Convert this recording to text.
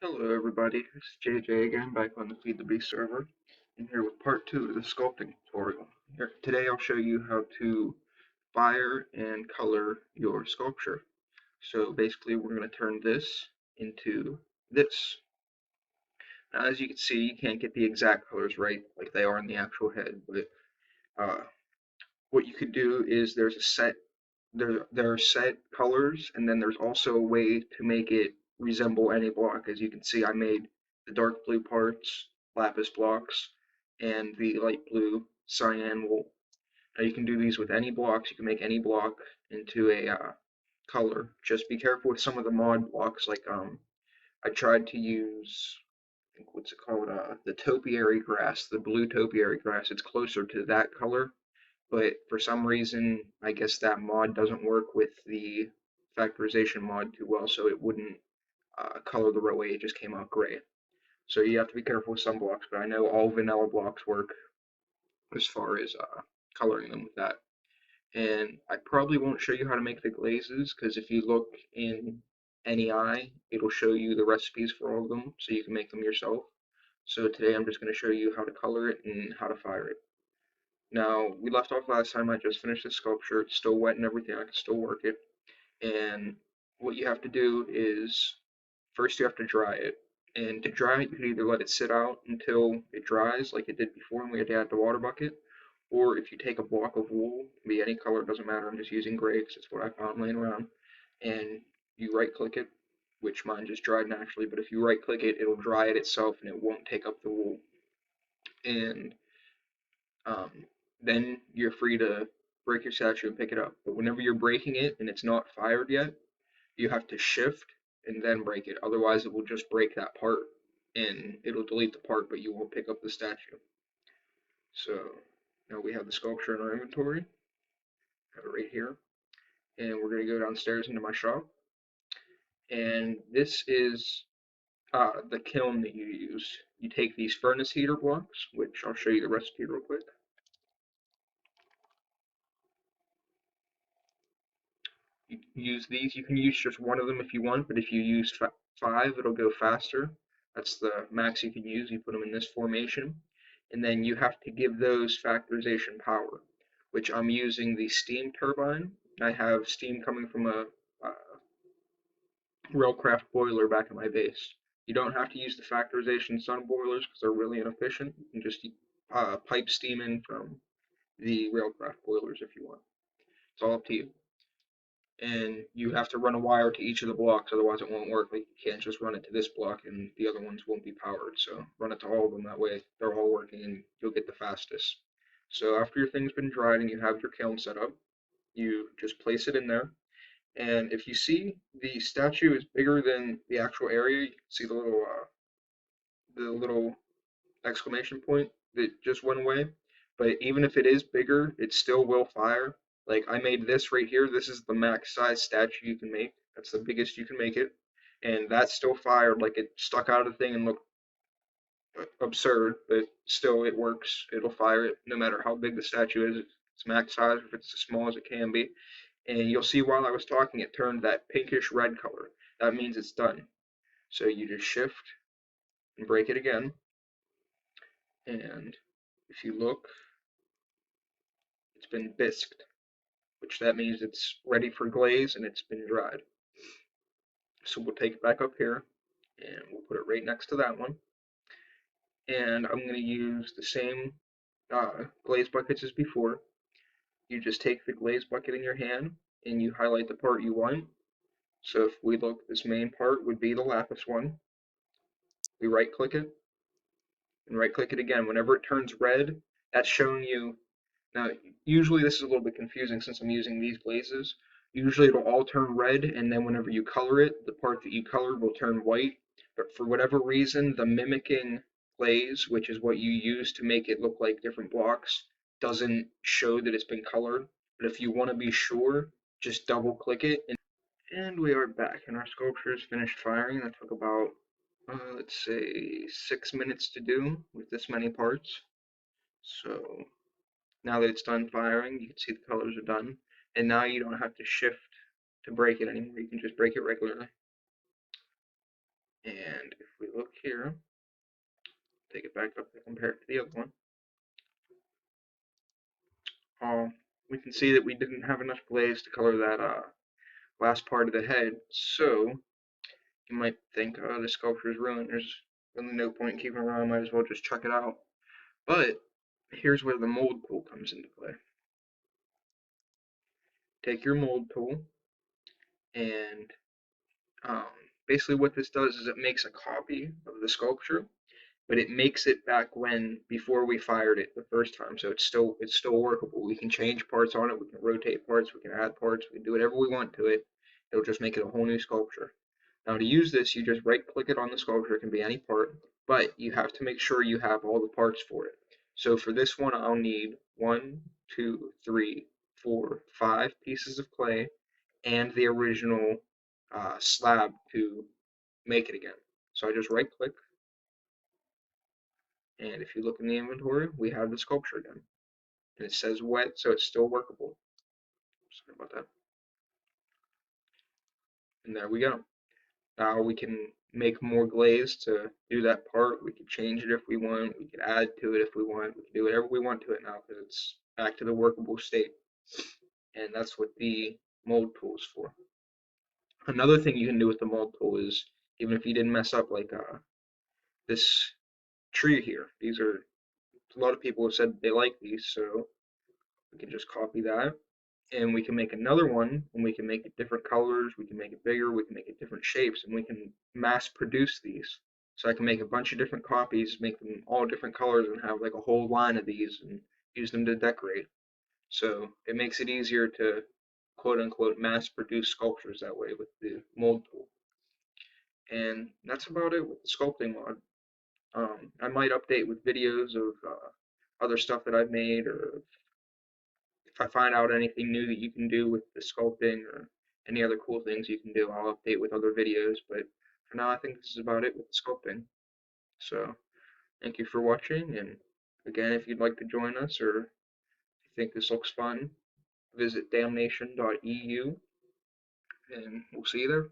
Hello everybody, it's JJ again back on the Feed the Beast server. I'm here with part 2 of the sculpting tutorial. Today I'll show you how to fire and color your sculpture. So basically we're going to turn this into this. Now as you can see, you can't get the exact colors right like they are in the actual head, but uh, what you could do is there are set colors, and then there's also a way to make it resemble any block. As you can see, I made the dark blue parts lapis blocks and the light blue cyan wool. Now you can do these with any blocks. You can make any block into a color. Just be careful with some of the mod blocks. Like I tried to use, I think, what's it called? The topiary grass, the blue topiary grass. It's closer to that color, but for some reason, I guess that mod doesn't work with the factorization mod too well, so it wouldn't color the row A, it just came out gray. So you have to be careful with some blocks, but I know all vanilla blocks work as far as coloring them with that. And I probably won't show you how to make the glazes, because if you look in NEI, it'll show you the recipes for all of them, so you can make them yourself. So today I'm just going to show you how to color it and how to fire it. Now, we left off last time. I just finished the sculpture. It's still wet and everything. I can still work it. And what you have to do is first you have to dry it. And to dry it, you can either let it sit out until it dries, like it did before when we had to add the water bucket, or if you take a block of wool, it can be any color, it doesn't matter. I'm just using gray because it's what I found laying around. And you right click it, which mine just dried naturally, but if you right click it, it'll dry it itself and it won't take up the wool. And um, then you're free to break your statue and pick it up. But whenever you're breaking it and it's not fired yet, you have to shift and then break it. Otherwise, it will just break that part and it'll delete the part, but you won't pick up the statue. So now we have the sculpture in our inventory. Have it right here. And we're going to go downstairs into my shop. And this is the kiln that you use. You take these furnace heater blocks, which I'll show you the recipe real quick. You use these. You can use just one of them if you want, but if you use 5, it'll go faster. That's the max you can use. You put them in this formation, and then you have to give those factorization power, which I'm using the steam turbine. I have steam coming from a railcraft boiler back at my base. You don't have to use the factorization sun boilers because they're really inefficient. You can just pipe steam in from the railcraft boilers if you want. It's all up to you. And you have to run a wire to each of the blocks, otherwise it won't work. Like, you can't just run it to this block and the other ones won't be powered. So run it to all of them, that way they're all working and you'll get the fastest. So after your thing's been dried and you have your kiln set up, you just place it in there. And if you see the statue is bigger than the actual area, you can see the little exclamation point that just went away. But even if it is bigger, it still will fire. Like, I made this right here. This is the max size statue you can make. That's the biggest you can make it. And that still fired. Like, it stuck out of the thing and looked absurd, but still it works. It'll fire it no matter how big the statue is. It's max size, if it's as small as it can be. And you'll see while I was talking, it turned that pinkish red color. That means it's done. So you just shift and break it again. And if you look, it's been bisqued, which that means it's ready for glaze and it's been dried. So we'll take it back up here and we'll put it right next to that one. And I'm going to use the same glaze buckets as before. You just take the glaze bucket in your hand and you highlight the part you want. So if we look, this main part would be the lapis one. We right click it and right click it again. Whenever it turns red, that's showing you. Now, usually this is a little bit confusing since I'm using these glazes. Usually it'll all turn red, and then whenever you color it, the part that you colored will turn white. But for whatever reason, the mimicking glaze, which is what you use to make it look like different blocks, doesn't show that it's been colored. But if you want to be sure, just double click it. And we are back, and our sculpture is finished firing. That took about, let's say, 6 minutes to do with this many parts. So now that it's done firing, you can see the colors are done. And now you don't have to shift to break it anymore. You can just break it regularly. And if here, take it back up and compare it to the other one. We can see that we didn't have enough glaze to color that last part of the head, so you might think, oh, the sculpture is ruined, there's really no point in keeping it around, might as well just chuck it out. But here's where the mold tool comes into play. Take your mold tool, and um, basically what this does is it makes a copy of the sculpture, but it makes it back when before we fired it the first time, so it's still workable. We can change parts on it, we can rotate parts, we can add parts, we can do whatever we want to it. It'll just make it a whole new sculpture. Now to use this, you just right click it on the sculpture. It can be any part, but you have to make sure you have all the parts for it. So for this one, I'll need 1, 2, 3, 4, 5 pieces of clay and the original slab to make it again. So I just right click, and if you look in the inventory, we have the sculpture again. And it says wet, so it's still workable. Sorry about that. And there we go. Now we can make more glaze to do that part. We can change it if we want. We can add to it if we want. We can do whatever we want to it now because it's back to the workable state. And that's what the mold tool is for. Another thing you can do with the mold tool is, even if you didn't mess up like this tree here, these are, a lot of people have said they like these, so we can just copy that, and we can make another one, and we can make it different colors, we can make it bigger, we can make it different shapes, and we can mass produce these. So I can make a bunch of different copies, make them all different colors, and have like a whole line of these and use them to decorate. So it makes it easier to quote unquote mass produce sculptures that way with the mold tool. And that's about it with the sculpting mod. I might update with videos of other stuff that I've made, or if I find out anything new that you can do with the sculpting or any other cool things you can do, I'll update with other videos. But for now, I think this is about it with the sculpting. So thank you for watching. And again, if you'd like to join us or if you think this looks fun, visit damnation.eu and we'll see you there.